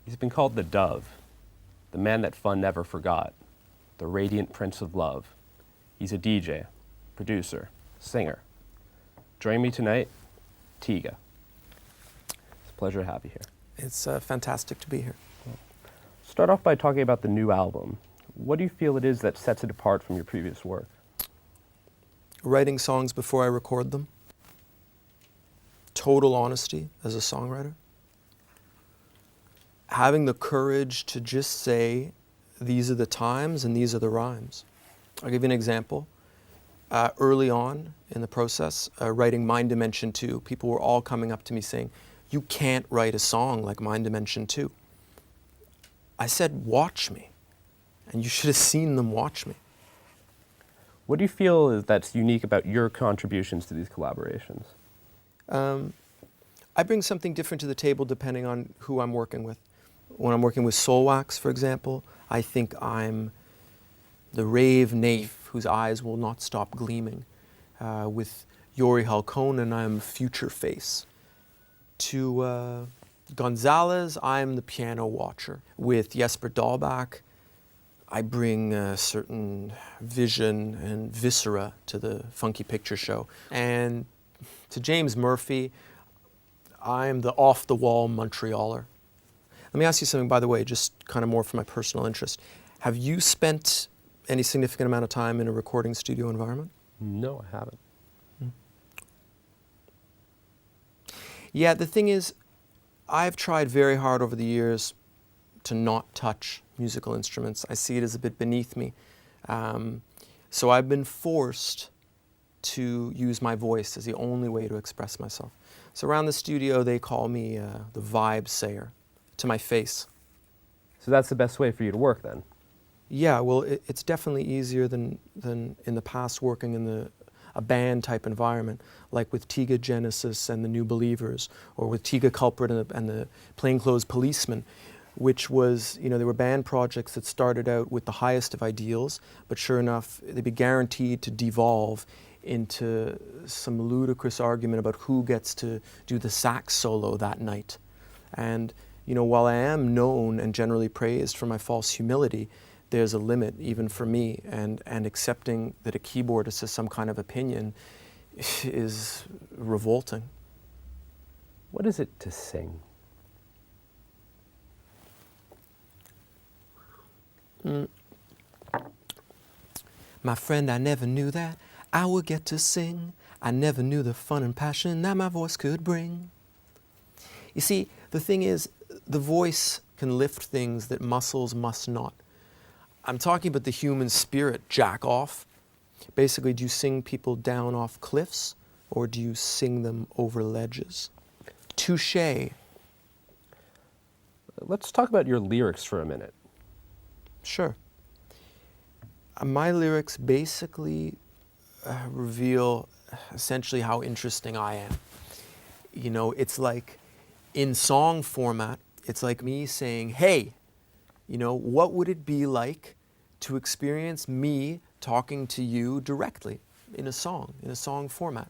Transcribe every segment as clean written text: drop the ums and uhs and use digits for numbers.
He's been called the Dove, the man that fun never forgot, the radiant prince of love. He's a DJ, producer, singer. Join me tonight, Tiga. It's a pleasure to have you here. It's fantastic to be here. Start off by talking about the new album. What do you feel it is that sets it apart from your previous work? Writing songs before I record them. Total honesty as a songwriter. Having the courage to just say, these are the times and these are the rhymes. I'll give you an example. Early on in the process, writing Mind Dimension 2, people were all coming up to me saying, you can't write a song like Mind Dimension 2. I said, watch me. And you should have seen them watch me. What do you feel is that's unique about your contributions to these collaborations? I bring something different to the table depending on who I'm working with. When I'm working with Soulwax, for example, I think I'm the rave naif whose eyes will not stop gleaming. With Yori Halkonen, I'm future face. To Gonzalez, I'm the piano watcher. With Jesper Dahlback, I bring a certain vision and viscera to the Funky Picture Show. And to James Murphy, I'm the off-the-wall Montrealer. Let me ask you something, by the way, just kind of more for my personal interest. Have you spent any significant amount of time in a recording studio environment? No, I haven't. Yeah, the thing is, I've tried very hard over the years to not touch musical instruments. I see it as a bit beneath me. So I've been forced to use my voice as the only way to express myself. So around the studio, they call me the vibe sayer to my face. So that's the best way for you to work then? Yeah, well, it's definitely easier than in the past working in a band type environment, like with Tiga Genesis and the New Believers, or with Tiga Culprit and the Plainclothes Policemen, which was, you know, they were band projects that started out with the highest of ideals, but sure enough, they'd be guaranteed to devolve into some ludicrous argument about who gets to do the sax solo that night. And, you know, while I am known and generally praised for my false humility, there's a limit even for me, and accepting that a keyboardist has some kind of opinion is revolting. What is it to sing? My friend, I never knew that I would get to sing. I never knew the fun and passion that my voice could bring. You see, the thing is, the voice can lift things that muscles must not. I'm talking about the human spirit, jack off. Basically, do you sing people down off cliffs, or do you sing them over ledges? Touché. Let's talk about your lyrics for a minute. Sure. My lyrics basically reveal essentially how interesting I am. You know, it's like in song format, it's like me saying, hey, you know, what would it be like to experience me talking to you directly in a song format?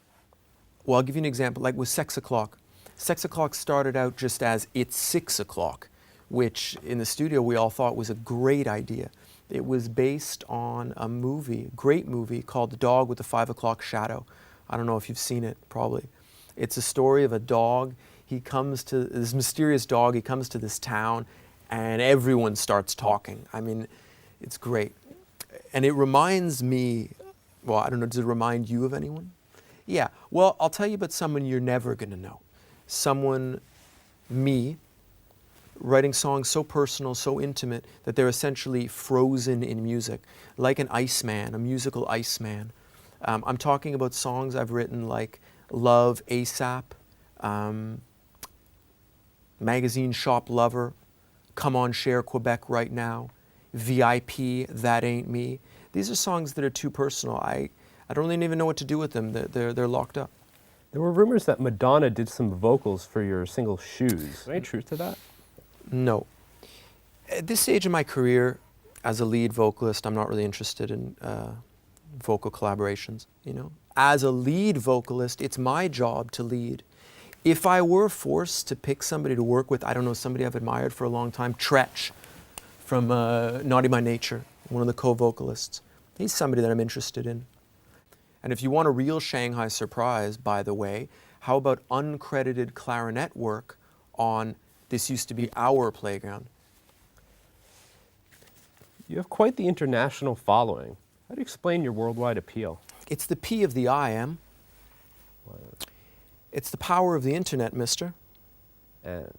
Well, I'll give you an example, like with Sex O'Clock. Sex O'Clock started out just as It's 6 o'clock, which in the studio we all thought was a great idea. It was based on a movie, great movie, called The Dog with the 5 O'Clock Shadow. I don't know if you've seen it, probably. It's a story of a dog. He comes to, this mysterious dog, he comes to this town, and everyone starts talking. I mean, it's great. And it reminds me, well, I don't know, does it remind you of anyone? Yeah, well, I'll tell you about someone you're never gonna know. Someone, me, writing songs so personal, so intimate, that they're essentially frozen in music, like an Iceman, a musical Iceman. I'm talking about songs I've written like Love ASAP, Magazine Shop Lover, Come On Share Quebec Right Now, VIP, That Ain't Me. These are songs that are too personal. I don't really even know what to do with them. They're locked up. There were rumors that Madonna did some vocals for your single Shoes. Is there any truth to that? No. At this stage in my career, as a lead vocalist, I'm not really interested in vocal collaborations, you know. As a lead vocalist, it's my job to lead. If I were forced to pick somebody to work with, I don't know, somebody I've admired for a long time, Tretch from Naughty by Nature, one of the co-vocalists. He's somebody that I'm interested in. And if you want a real Shanghai surprise, by the way, how about uncredited clarinet work on This Used to Be Our Playground? You have quite the international following. How do you explain your worldwide appeal? It's the P of the I, Em. It's the power of the internet, mister. And,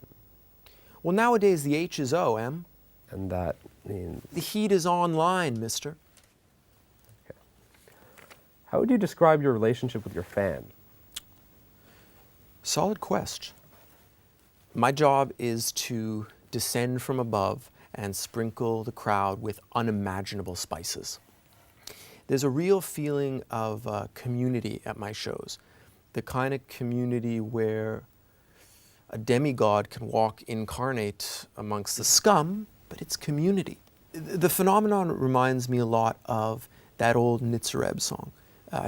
Well, nowadays the H is O, Em. and that means... The heat is online, mister. Okay. How would you describe your relationship with your fan? Solid question. My job is to descend from above and sprinkle the crowd with unimaginable spices. There's a real feeling of community at my shows. The kind of community where a demigod can walk incarnate amongst the scum, but it's community. The phenomenon reminds me a lot of that old Nitzareb song,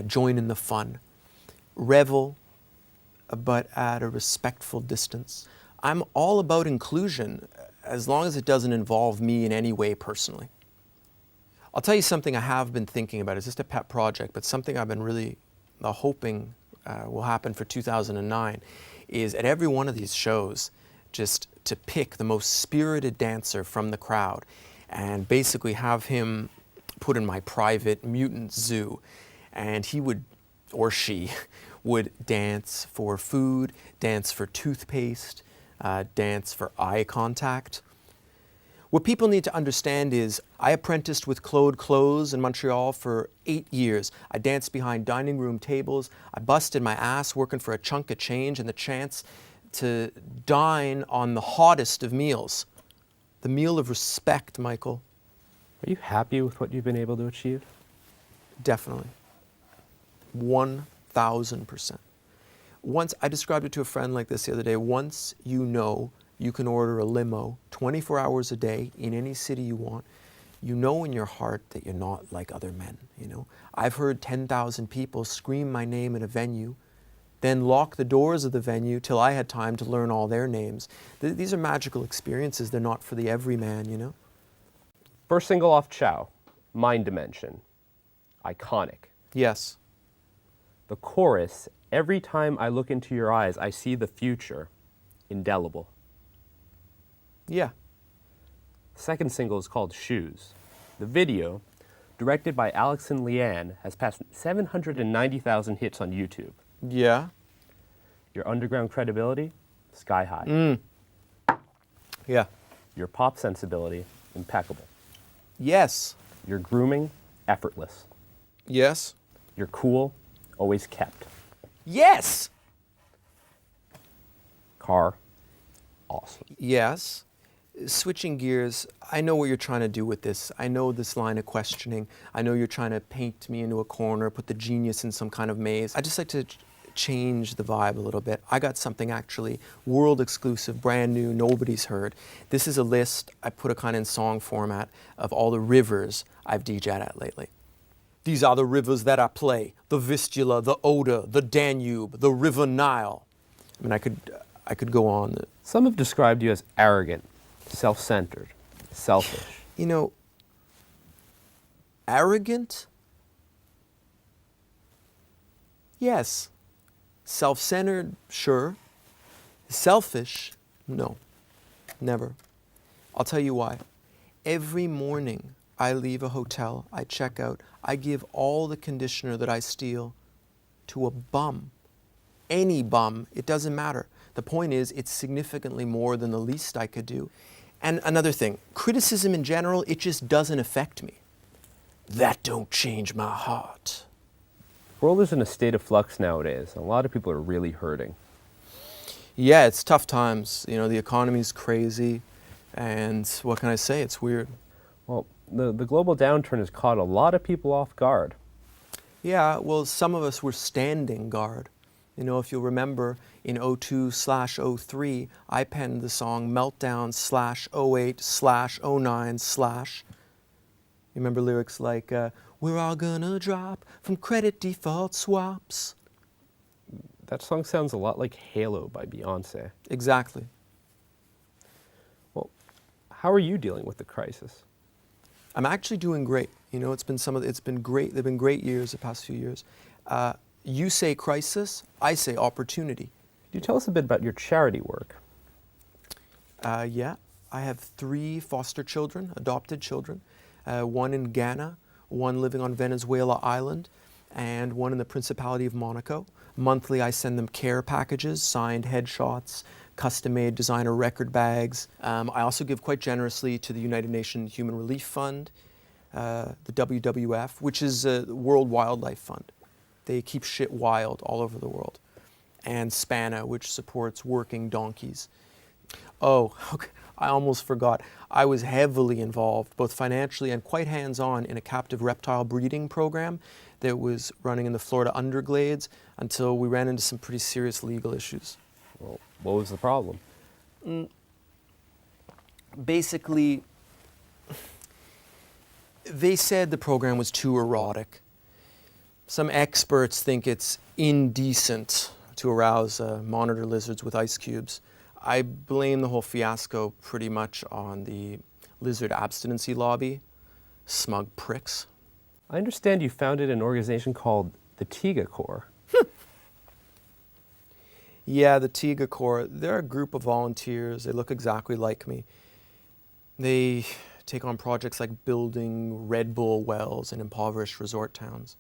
Join in the Fun. Revel, but at a respectful distance. I'm all about inclusion, as long as it doesn't involve me in any way personally. I'll tell you something I have been thinking about. It's just a pet project, but something I've been really hoping will happen for 2009 is at every one of these shows just to pick the most spirited dancer from the crowd and basically have him put in my private mutant zoo, and he would, or she, would dance for food, dance for toothpaste, dance for eye contact. What people need to understand is I apprenticed with Claude Close in Montreal for 8 years. I danced behind dining room tables. I busted my ass working for a chunk of change and the chance to dine on the hottest of meals. The meal of respect, Michael. Are you happy with what you've been able to achieve? Definitely. 1,000%. Once, I described it to a friend like this the other day, once you know you can order a limo 24 hours a day in any city you want, you know in your heart that you're not like other men, you know. I've heard 10,000 people scream my name at a venue, then lock the doors of the venue till I had time to learn all their names. These are magical experiences. They're not for the everyman, you know. First single off Ciao, Mind Dimension. Iconic. Yes. The chorus, every time I look into your eyes, I see the future. Indelible. Yeah. Second single is called Shoes. The video, directed by Alex and Leanne, has passed 790,000 hits on YouTube. Yeah. Your underground credibility, sky high. Yeah. Your pop sensibility, impeccable. Yes. Your grooming, effortless. Yes. Your cool, always kept. Yes. Car, awesome. Yes. Switching gears, I know what you're trying to do with this. I know this line of questioning. I know you're trying to paint me into a corner, put the genius in some kind of maze. I just like to change the vibe a little bit. I got something actually world exclusive, brand new, nobody's heard. This is a list I put a kind of in song format of all the rivers I've DJ'd at lately. These are the rivers that I play: the Vistula, the Oder, the Danube, the River Nile. I mean, I could go on. Some have described you as arrogant, self-centered, selfish. You know, arrogant? Yes. Self-centered? Sure. Selfish? No. Never. I'll tell you why. Every morning I leave a hotel, I check out, I give all the conditioner that I steal to a bum. Any bum, it doesn't matter. The point is, it's significantly more than the least I could do. And another thing, criticism in general, it just doesn't affect me. That don't change my heart. The world is in a state of flux nowadays. A lot of people are really hurting. Yeah, it's tough times. You know, the economy's crazy, and what can I say? It's weird. Well, the global downturn has caught a lot of people off guard. Yeah, well, some of us were standing guard. You know, if you'll remember, in 02/03, I penned the song Meltdown /08/09/. You remember lyrics like, we're all gonna drop from credit default swaps. That song sounds a lot like Halo by Beyonce. Exactly. Well, how are you dealing with the crisis? I'm actually doing great. You know, it's been great. They've been great years, the past few years. You say crisis, I say opportunity. Could you tell us a bit about your charity work? Yeah, I have 3 foster children, adopted children, one in Ghana, one living on Venezuela Island, and one in the Principality of Monaco. Monthly, I send them care packages, signed headshots, custom-made designer record bags. I also give quite generously to the United Nations Human Relief Fund, the WWF, which is a World Wildlife Fund. They keep shit wild all over the world. And SPANA, which supports working donkeys. Oh, okay. I almost forgot. I was heavily involved, both financially and quite hands-on, in a captive reptile breeding program that was running in the Florida Underglades until we ran into some pretty serious legal issues. Well, what was the problem? Basically, they said the program was too erotic. Some experts think it's indecent to arouse monitor lizards with ice cubes. I blame the whole fiasco pretty much on the lizard abstinency lobby. Smug pricks. I understand you founded an organization called the Tiga Corps. Yeah, the Tiga Corps, they're a group of volunteers. They look exactly like me. They take on projects like building Red Bull wells in impoverished resort towns.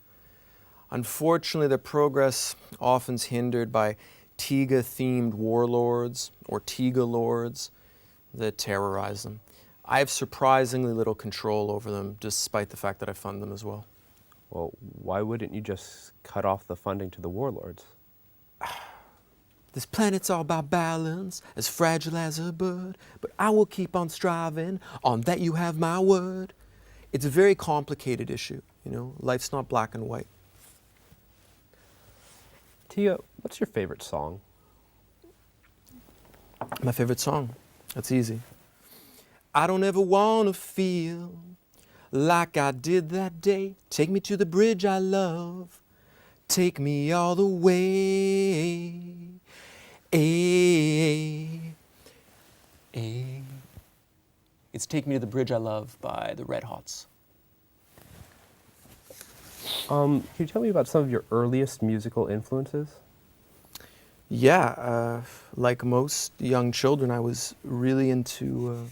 Unfortunately, their progress often is hindered by Tiga-themed warlords or Tiga lords that terrorize them. I have surprisingly little control over them, despite the fact that I fund them as well. Well, why wouldn't you just cut off the funding to the warlords? This planet's all about balance, as fragile as a bird, but I will keep on striving, on that you have my word. It's a very complicated issue, you know, life's not black and white. Tia, what's your favorite song? My favorite song, that's easy. I don't ever wanna feel like I did that day. Take me to the bridge I love. Take me all the way. It's Take Me to the Bridge I Love by the Red Hots. Can you tell me about some of your earliest musical influences? Yeah, like most young children, I was really into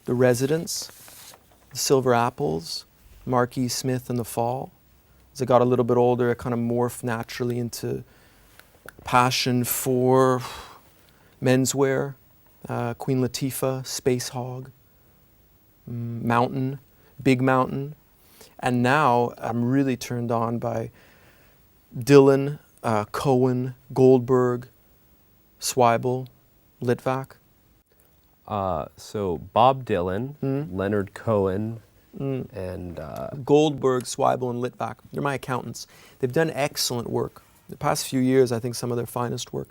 The Residents, the Silver Apples, Marquis Smith and the Fall. As I got a little bit older, I kind of morphed naturally into passion for menswear, Queen Latifah, Space Hog, Mountain, Big Mountain. And now I'm really turned on by Dylan, Cohen, Goldberg, Zweibel, Litvak. So Bob Dylan, Leonard Cohen, and Goldberg, Zweibel, and Litvak. They're my accountants. They've done excellent work. The past few years, I think some of their finest work.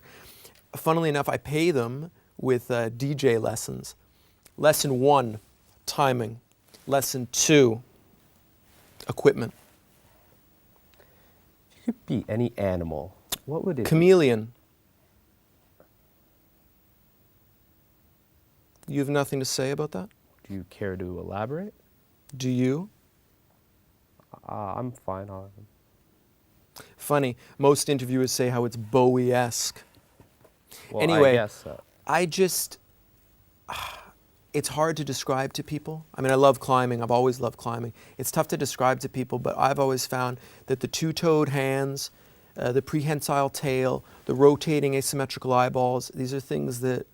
Funnily enough, I pay them with DJ lessons. Lesson 1, timing. Lesson 2, equipment. if you could be any animal, what would it be? Chameleon. You have nothing to say about that? Do you care to elaborate? Do you? I'm fine. Funny, most interviewers say how it's Bowie-esque. Well, Anyway, I guess it's hard to describe to people. I mean, I love climbing. I've always loved climbing. It's tough to describe to people, but I've always found that the two-toed hands, the prehensile tail, the rotating asymmetrical eyeballs, these are things that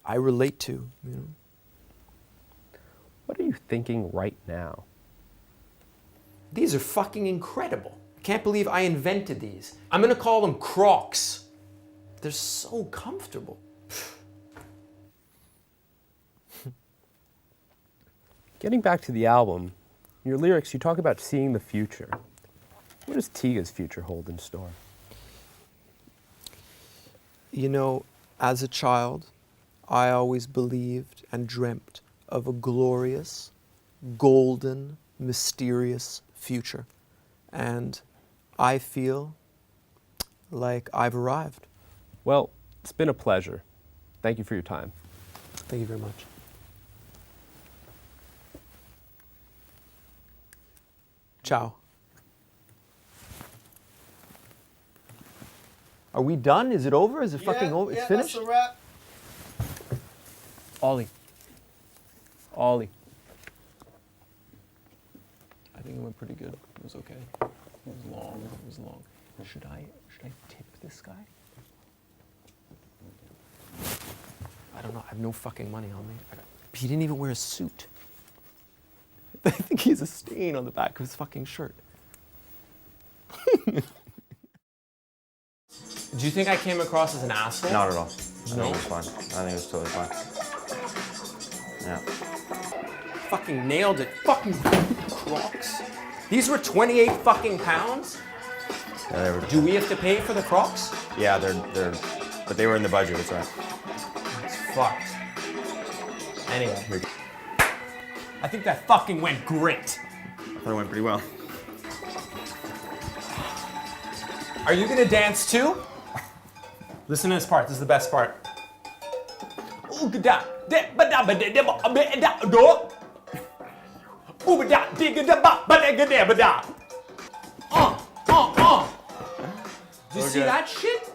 I relate to. You know? What are you thinking right now? These are fucking incredible. I can't believe I invented these. I'm gonna call them Crocs. They're so comfortable. Getting back to the album, in your lyrics you talk about seeing the future. What does Tiga's future hold in store? You know, as a child, I always believed and dreamt of a glorious, golden, mysterious future. And I feel like I've arrived. Well, it's been a pleasure. Thank you for your time. Thank you very much. Ciao. Are we done? Is it over? Is it fucking over? It's finished? That's a wrap. Ollie. Ollie. I think it went pretty good. It was okay. It was long. It was long. Should I tip this guy? I don't know. I have no fucking money on me. He didn't even wear a suit. I think he has a stain on the back of his fucking shirt. Do you think I came across as an asshole? Not at all. I think it was fun. I think it was totally fun. Yeah. Fucking nailed it. Fucking Crocs. These were 28 fucking pounds? Yeah, they were. Do we have to pay for the Crocs? Yeah, but they were in the budget. That's right. It's fucked. Anyway. I think that fucking went great. I thought it went pretty well. Are you gonna dance too? Listen to this part. This is the best part. Did you see that shit?